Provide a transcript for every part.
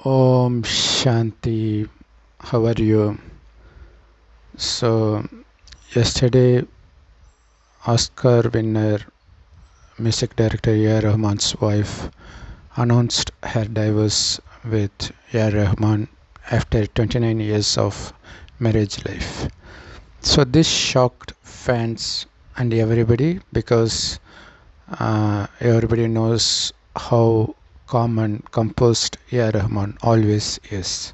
Om Shanti, how are you? So, yesterday, Oscar winner, music director Rahman's wife announced her divorce with Rahman after 29 years of marriage life. So, this shocked fans and everybody because everybody knows how calm and composed Rahman always is.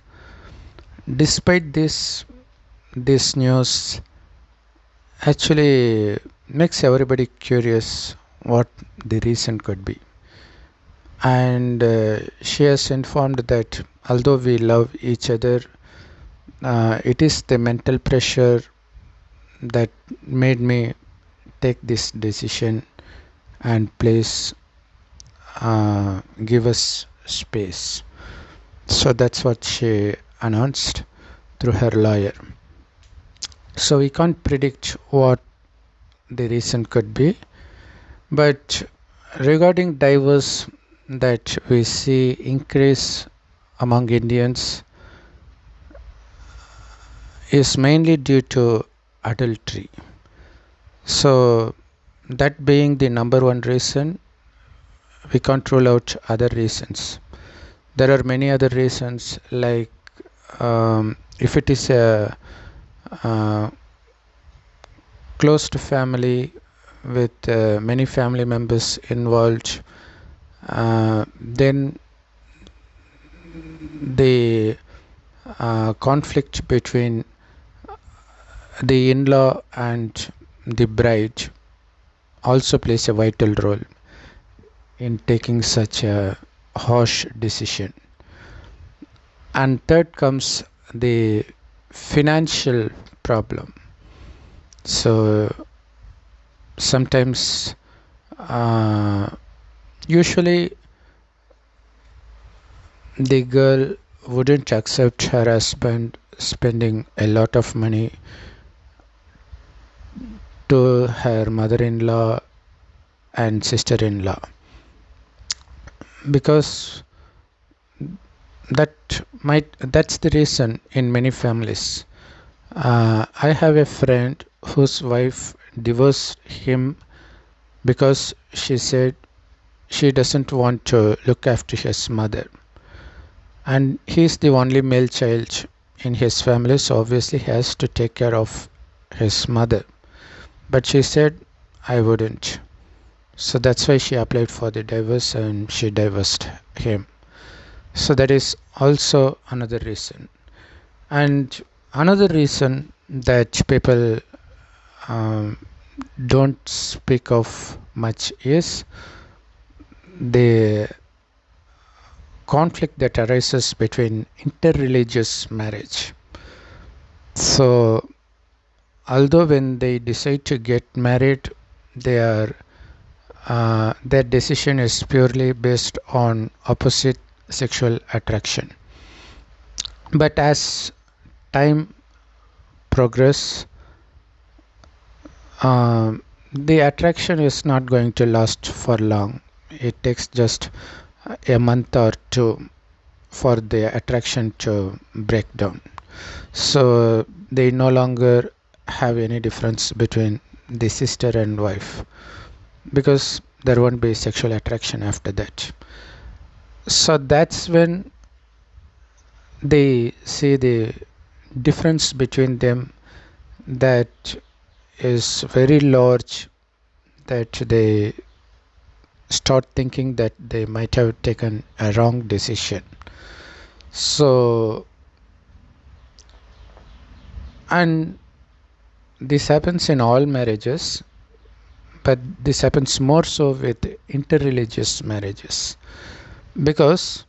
Despite this news actually makes everybody curious what the reason could be. And she has informed that although we love each other, it is the mental pressure that made me take this decision and give us space. So that's what she announced through her lawyer. So we can't predict what the reason could be, but regarding divorce that we see increase among Indians is mainly due to adultery. So that being the number one reason, we can't rule out other reasons. There are many other reasons, like if it is a closed family with many family members involved, then the conflict between the in-law and the bride also plays a vital role in taking such a harsh decision. And third comes the financial problem. So sometimes usually the girl wouldn't accept her husband spending a lot of money to her mother-in-law and sister-in-law, because that's the reason in many families. I have a friend whose wife divorced him because she said she doesn't want to look after his mother, and he's the only male child in his family, so obviously he has to take care of his mother. But she said, I wouldn't. So that's why she applied for the divorce and she divorced him. So that is also another reason. And another reason that people don't speak of much is the conflict that arises between interreligious marriage. So although when they decide to get married, their decision is purely based on opposite sexual attraction. But as time progresses, the attraction is not going to last for long. It takes just a month or two for the attraction to break down. So they no longer have any difference between the sister and wife, because there won't be sexual attraction after that. So that's when they see the difference between them that is very large, that they start thinking that they might have taken a wrong decision. So, and this happens in all marriages, but this happens more so with interreligious marriages, because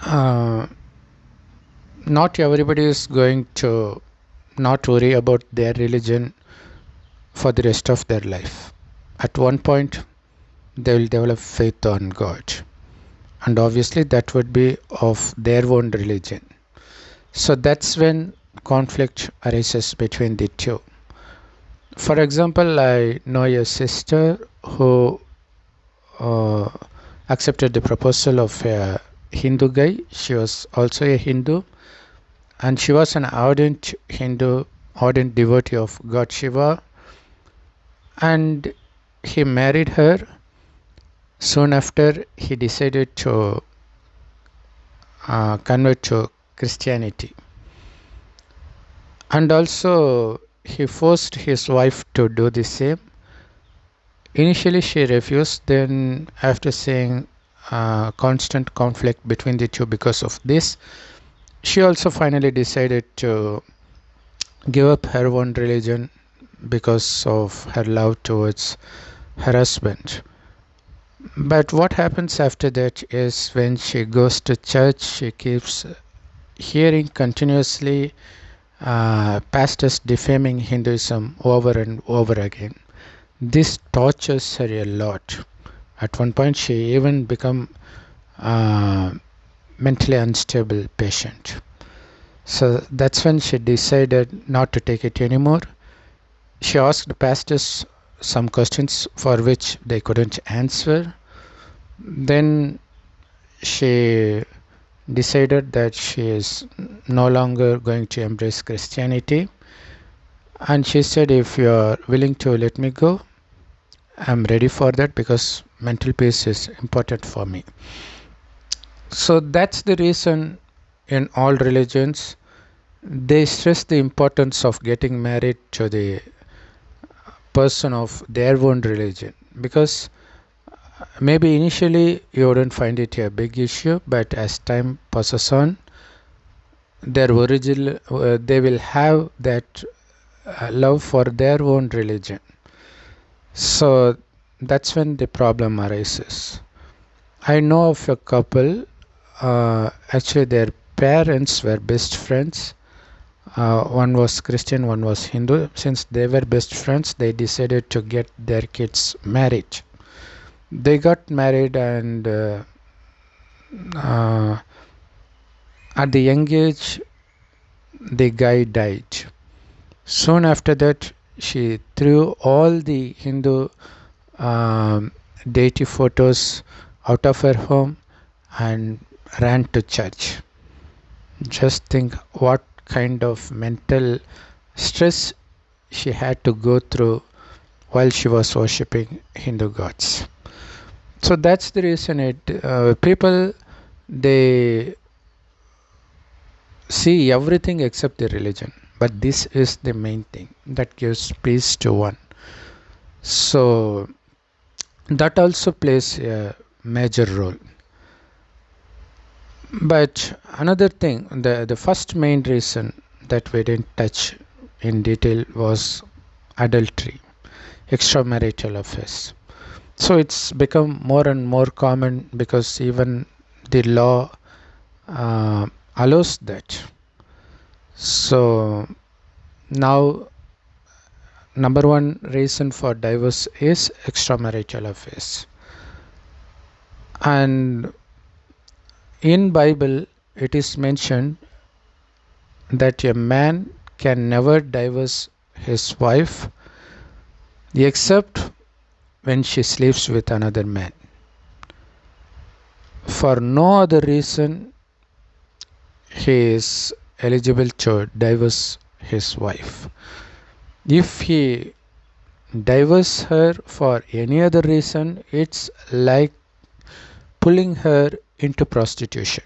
not everybody is going to not worry about their religion for the rest of their life. At one point, they will develop faith on God, and obviously that would be of their own religion. So that's when conflict arises between the two. For example, I know a sister who accepted the proposal of a Hindu guy. She was also a Hindu, and she was an ardent Hindu, ardent devotee of God Shiva, and he married her. Soon after, he decided to convert to Christianity, and also he forced his wife to do the same. Initially, she refused. Then, after seeing constant conflict between the two because of this, she also finally decided to give up her own religion because of her love towards her husband. But what happens after that is when she goes to church, she keeps hearing continuously pastors defaming Hinduism over and over again. This tortures her a lot. At one point, she even become mentally unstable patient. So that's when she decided not to take it anymore. She asked pastors some questions for which they couldn't answer. Then she decided that she is no longer going to embrace Christianity. And she said, if you are willing to let me go, I'm ready for that, because mental peace is important for me. So that's the reason in all religions they stress the importance of getting married to the person of their own religion, because maybe initially you wouldn't find it a big issue, but as time passes on, their original they will have that love for their own religion. So that's when the problem arises. I know of a couple, actually their parents were best friends. One was Christian, one was Hindu. Since they were best friends, they decided to get their kids married. They got married, and at the young age, the guy died. Soon after that, she threw all the Hindu deity photos out of her home and ran to church. Just think what kind of mental stress she had to go through while she was worshipping Hindu gods. So that's the reason people, they see everything except the religion, but this is the main thing that gives peace to one. So that also plays a major role. But another thing, the first main reason that we didn't touch in detail was adultery, extramarital affairs. So it's become more and more common because even the law allows that. So now, number one reason for divorce is extramarital affairs. And in Bible, it is mentioned that a man can never divorce his wife except when she sleeps with another man. For no other reason, he is eligible to divorce his wife. If he divorces her for any other reason, it's like pulling her into prostitution.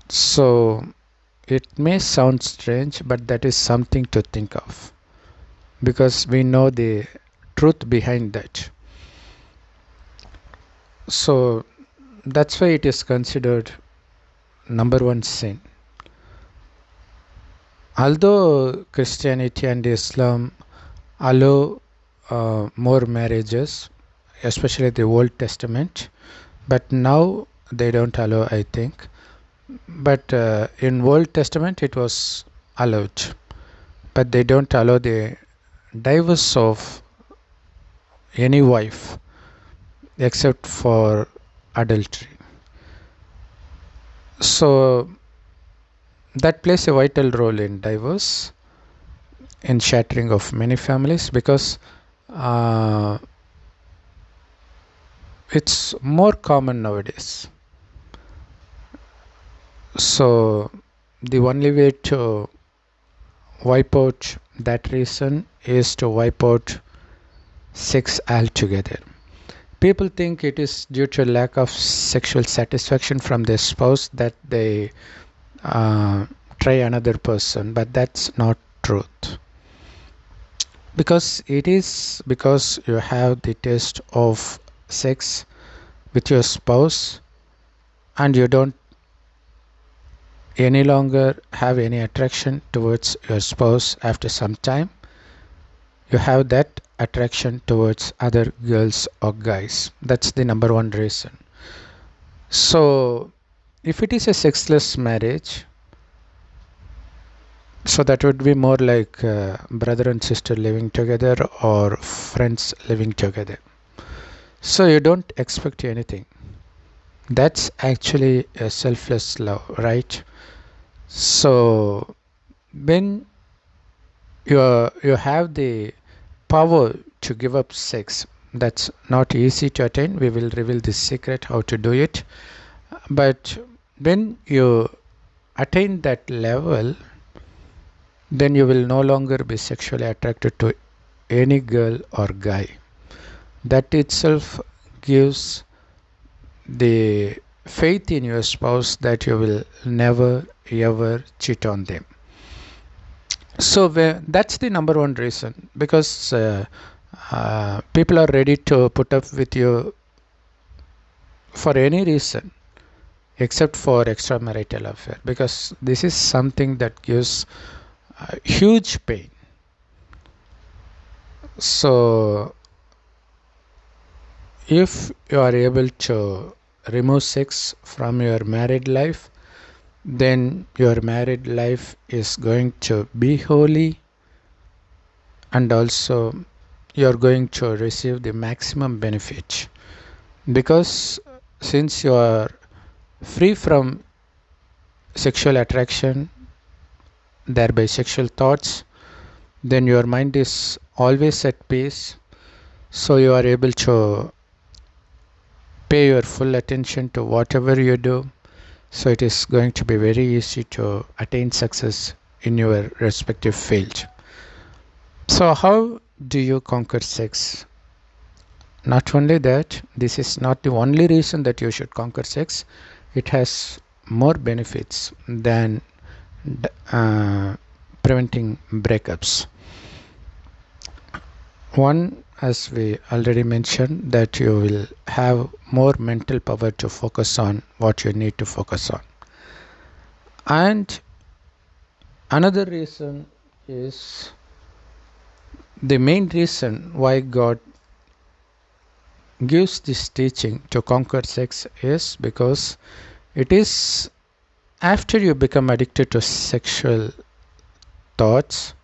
So it may sound strange, but that is something to think of, because we know the truth behind that. So that's why it is considered number one sin. Although Christianity and Islam allow more marriages, especially the Old Testament, but now they don't allow, I think. But in Old Testament it was allowed, but they don't allow the divorce of any wife except for adultery. So that plays a vital role in divorce, in shattering of many families, because It's more common nowadays. So the only way to wipe out that reason is to wipe out sex altogether. People think it is due to lack of sexual satisfaction from their spouse that they try another person, but that's not truth. Because it is because you have the taste of sex with your spouse and you don't any longer have any attraction towards your spouse after some time. You have that attraction towards other girls or guys. That's the number one reason. So if it is a sexless marriage, so that would be more like brother and sister living together or friends living together. So you don't expect anything. That's actually a selfless love, right? So when you have the power to give up sex, that's not easy to attain. We will reveal the secret how to do it. But when you attain that level, then you will no longer be sexually attracted to any girl or guy. That itself gives the faith in your spouse that you will never ever cheat on them. So that's the number one reason, because people are ready to put up with you for any reason except for extramarital affair, because this is something that gives huge pain. So if you are able to remove sex from your married life, then your married life is going to be holy, and also you are going to receive the maximum benefit, because since you are free from sexual attraction, thereby sexual thoughts, then your mind is always at peace. So you are able to pay your full attention to whatever you do. So it is going to be very easy to attain success in your respective field. So how do you conquer sex? Not only that, this is not the only reason that you should conquer sex. It has more benefits than preventing breakups. One, as we already mentioned, that you will have more mental power to focus on what you need to focus on. And another reason is, the main reason why God gives this teaching to conquer sex is because it is after you become addicted to sexual thoughts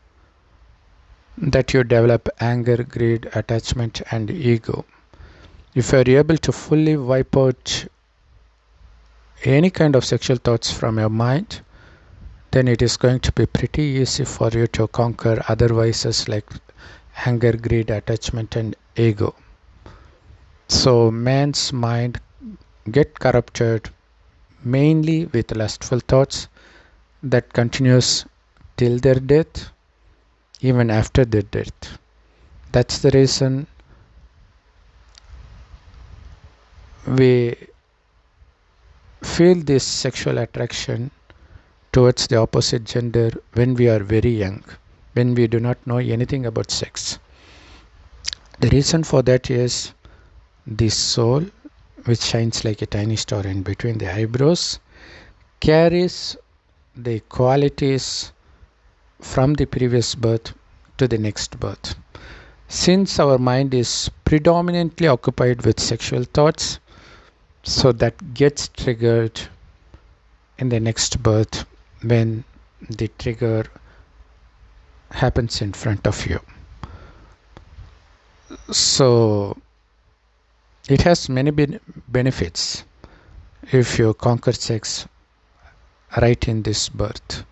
that you develop anger, greed, attachment, and ego. If you are able to fully wipe out any kind of sexual thoughts from your mind, then it is going to be pretty easy for you to conquer other vices like anger, greed, attachment, and ego. So man's mind get corrupted mainly with lustful thoughts that continues till their death, even after their death. That's the reason we feel this sexual attraction towards the opposite gender when we are very young, when we do not know anything about sex. The reason for that is the soul, which shines like a tiny star in between the eyebrows, carries the qualities from the previous birth to the next birth. Since our mind is predominantly occupied with sexual thoughts, so that gets triggered in the next birth when the trigger happens in front of you. So it has many benefits if you conquer sex right in this birth.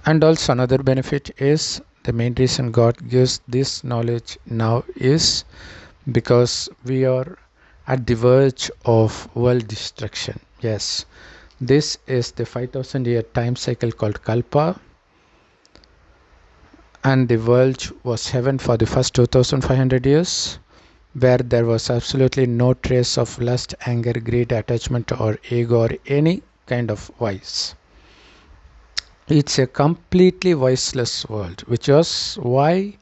And also another benefit is, the main reason God gives this knowledge now is because we are at the verge of world destruction. Yes, this is the 5000 year time cycle called Kalpa, and the world was heaven for the first 2500 years, where there was absolutely no trace of lust, anger, greed, attachment, or ego, or any kind of vice. It's a completely voiceless world, which was why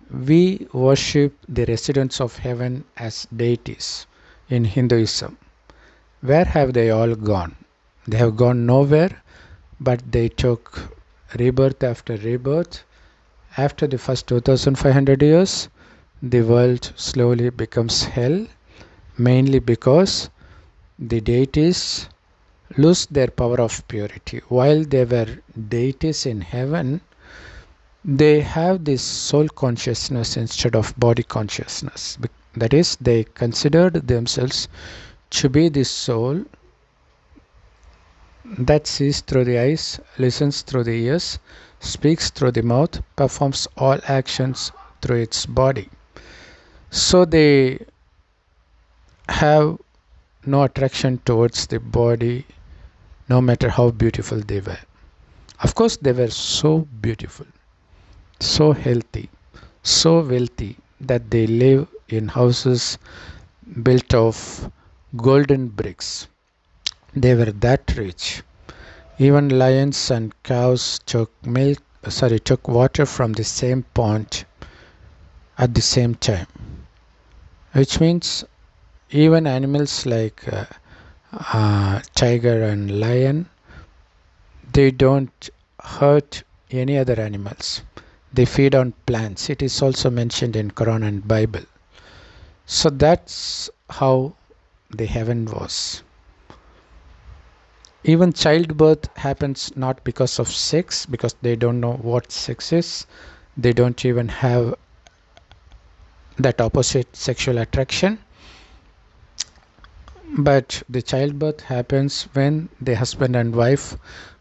we worship the residents of heaven as deities in Hinduism. Where have they all gone? They have gone nowhere, but they took rebirth after rebirth. After the first 2500 years, the world slowly becomes hell, mainly because the deities lose their power of purity. While they were deities in heaven, they have this soul consciousness instead of body consciousness. That is, they considered themselves to be the soul that sees through the eyes, listens through the ears, speaks through the mouth, performs all actions through its body. So they have no attraction towards the body, no matter how beautiful they were. Of course, they were so beautiful, so healthy, so wealthy that they live in houses built of golden bricks. They were that rich. Even lions and cows took water from the same pond at the same time, which means even animals like tiger and lion, they don't hurt any other animals. They feed on plants. It is also mentioned in Quran and Bible. So that's how the heaven was. Even childbirth happens not because of sex, because they don't know what sex is. They don't even have that opposite sexual attraction. But the childbirth happens when the husband and wife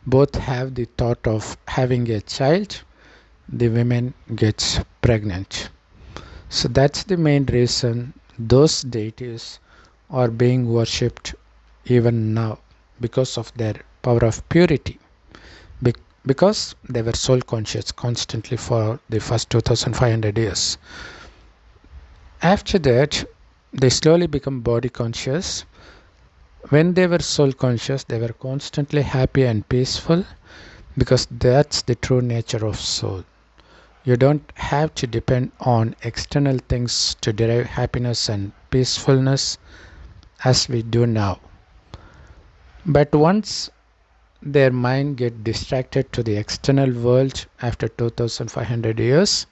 both have the thought of having a child. The woman gets pregnant. So that's the main reason those deities are being worshipped even now, because of their power of purity, because they were soul conscious constantly for the first 2500 years. After that, they slowly become body conscious. When they were soul conscious, they were constantly happy and peaceful, because that's the true nature of soul. You don't have to depend on external things to derive happiness and peacefulness as we do now. But once their mind get distracted to the external world after 2500 years,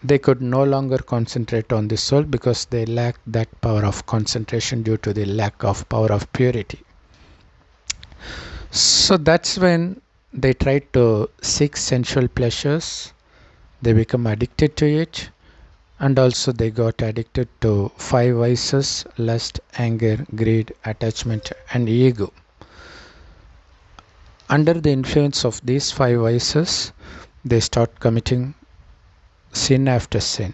they could no longer concentrate on the soul, because they lack that power of concentration due to the lack of power of purity. So that's when they try to seek sensual pleasures. They become addicted to it, and also they got addicted to 5 vices: lust, anger, greed, attachment, and ego. Under the influence of these 5 vices, they start committing sin after sin.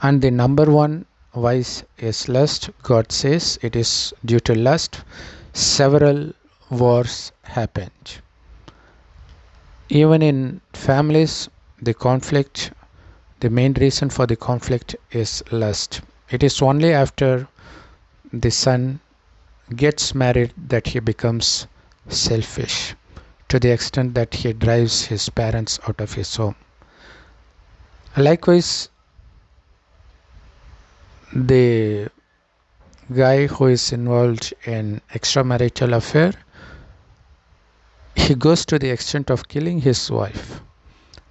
And the number one vice is lust. God says it is due to lust several wars happened. Even in families, the main reason for the conflict is lust. It is only after the son gets married that he becomes selfish, to the extent that he drives his parents out of his home. Likewise, the guy who is involved in extramarital affair, he goes to the extent of killing his wife,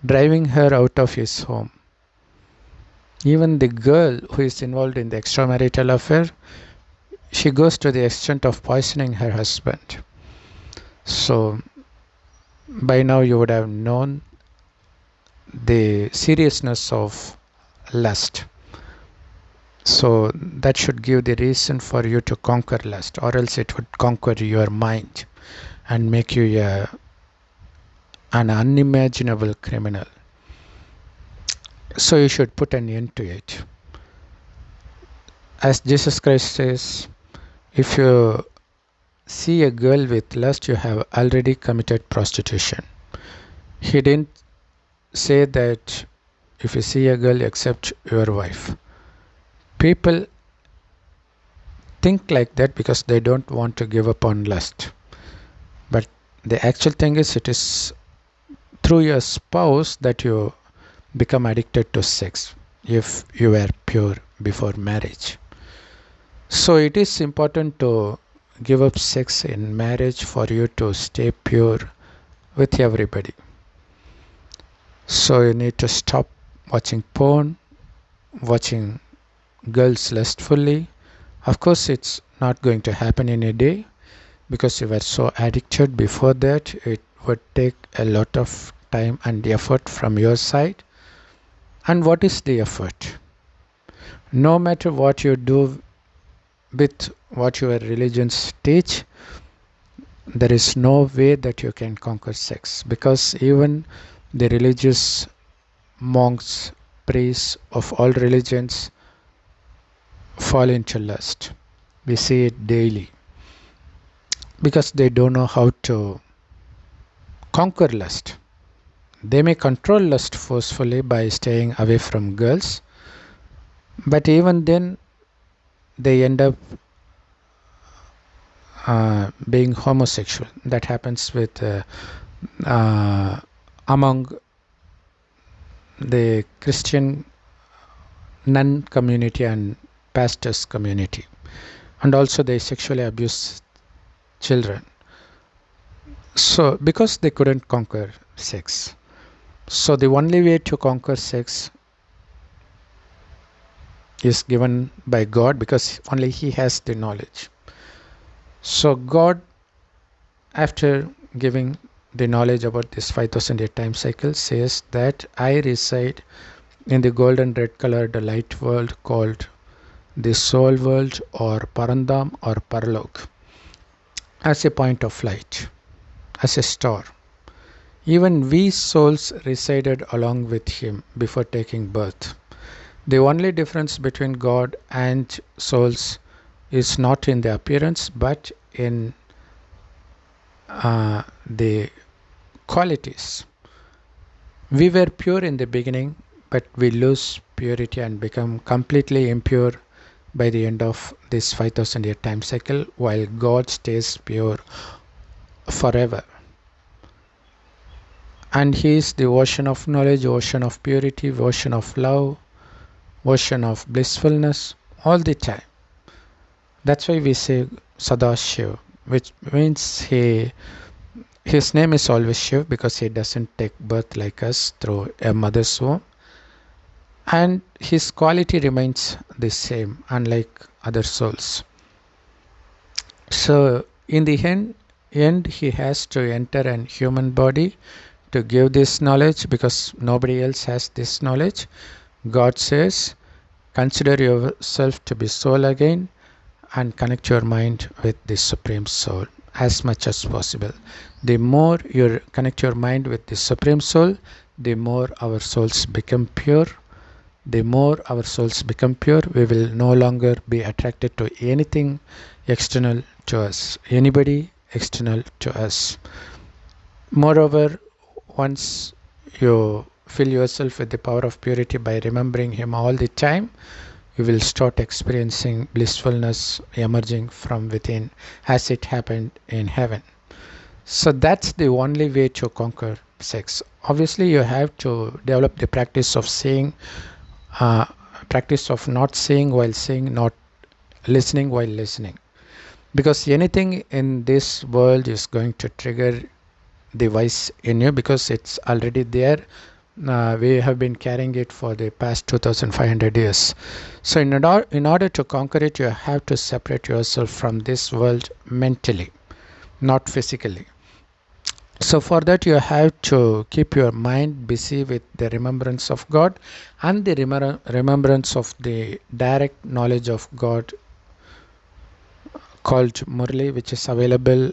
driving her out of his home. Even the girl who is involved in the extramarital affair, she goes to the extent of poisoning her husband. So by now you would have known the seriousness of lust. So that should give the reason for you to conquer lust, or else it would conquer your mind and make you an unimaginable criminal. So you should put an end to it. As Jesus Christ says, if you see a girl with lust, you have already committed prostitution. He didn't say that if you see a girl, accept your wife. People think like that because they don't want to give up on lust. But the actual thing is, it is through your spouse that you become addicted to sex if you were pure before marriage. So it is important to give up sex in marriage for you to stay pure with everybody. So you need to stop watching porn, watching girls lustfully. Of course, it's not going to happen in a day because you were so addicted before that. It would take a lot of time and effort from your side. And what is the effort? No matter what you do with what your religions teach, there is no way that you can conquer sex, because even the religious monks, priests of all religions fall into lust. We see it daily because they don't know how to conquer lust. They may control lust forcefully by staying away from girls, but even then they end up being homosexual. That happens with among the Christian nun community and pastors community, and also they sexually abuse children. So because they couldn't conquer sex, so the only way to conquer sex is given by God, because only He has the knowledge. So God, after giving the knowledge about this 5000-year time cycle, says that I reside in the golden red colored light world called the soul world, or Parandam or Paralok, as a point of light, as a star. Even we souls resided along with Him before taking birth. The only difference between God and souls is not in the appearance, but in the qualities. We were pure in the beginning, but we lose purity and become completely impure by the end of this 5000-year time cycle, while God stays pure forever. And He is the ocean of knowledge, ocean of purity, ocean of love, ocean of blissfulness all the time. That's why we say Sadashiv, which means His name is always Shiv, because He doesn't take birth like us through a mother's womb. And His quality remains the same, unlike other souls. So in the end, He has to enter a human body to give this knowledge, because nobody else has this knowledge. God says, consider yourself to be soul again and connect your mind with the Supreme Soul as much as possible. The more you connect your mind with the Supreme Soul, the more our souls become pure. The more our souls become pure, we will no longer be attracted to anything external to us, anybody external to us. Moreover, once you fill yourself with the power of purity by remembering Him all the time, you will start experiencing blissfulness emerging from within, as it happened in heaven. So that's the only way to conquer sex. Obviously, you have to develop the practice of seeing, practice of not seeing while seeing, not listening while listening. Because anything in this world is going to trigger the vice in you, because it's already there. We have been carrying it for the past 2500 years. So in order to conquer it, you have to separate yourself from this world mentally, not physically. So for that, you have to keep your mind busy with the remembrance of God and the remembrance of the direct knowledge of God called Murli, which is available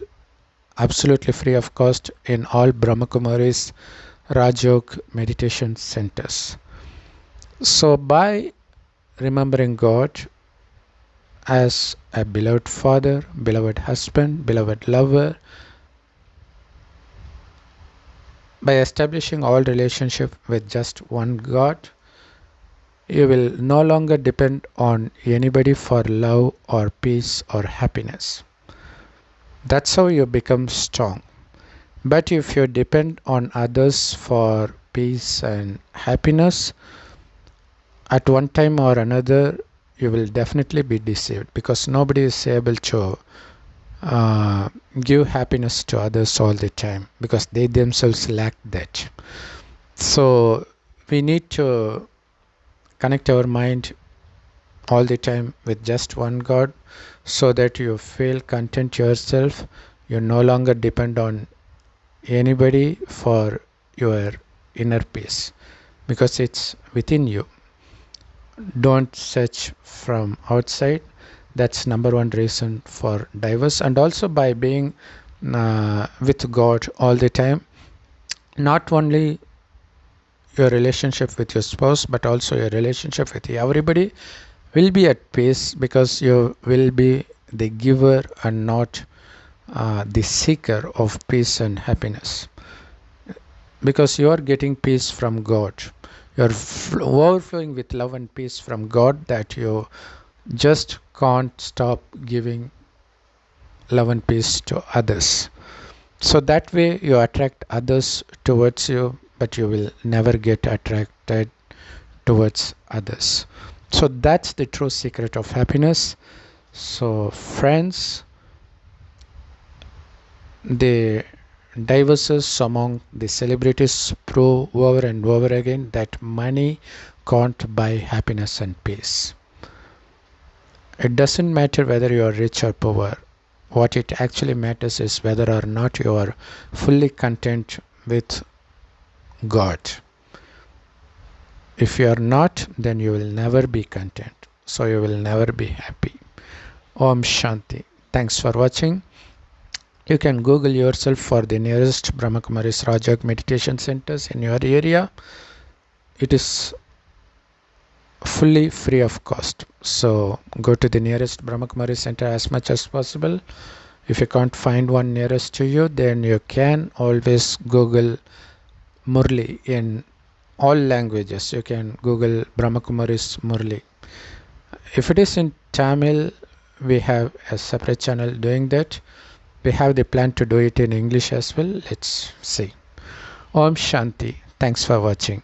absolutely free of cost in all Brahmakumaris Rajyog meditation centers. So by remembering God, as a beloved father, beloved husband, beloved lover. By establishing all relationship with just one God, you will no longer depend on anybody for love or peace or happiness. That's how you become strong. But if you depend on others for peace and happiness, at one time or another, you will definitely be deceived, because nobody is able to give happiness to others all the time, because they themselves lack that. So we need to connect our mind all the time with just one God, so that you feel content yourself. You no longer depend on anybody for your inner peace, because it's within you. Don't search from outside. That's number one reason for divorce. And also, by being with God all the time, not only your relationship with your spouse, but also your relationship with everybody will be at peace, because you will be the giver and not the seeker of peace and happiness, because you are getting peace from God. You are overflowing with love and peace from God, that you just can't stop giving love and peace to others. So that way you attract others towards you, but you will never get attracted towards others. So that's the true secret of happiness. So friends, the divorces among the celebrities prove over and over again that money can't buy happiness and peace. It doesn't matter whether you are rich or poor. What it actually matters is whether or not you are fully content with God. If you are not, then you will never be content. So you will never be happy. Om Shanti. Thanks for watching. You can Google yourself for the nearest Brahmakumaris Rajag meditation centers in your area. It is fully free of cost. So go to the nearest Brahmakumari center as much as possible. If you can't find one nearest to you, then you can always Google Murli in all languages. You can Google Brahmakumaris Murli. If it is in Tamil, we have a separate channel doing that. We have the plan to do it in English as well. Let's see. Om Shanti. Thanks for watching.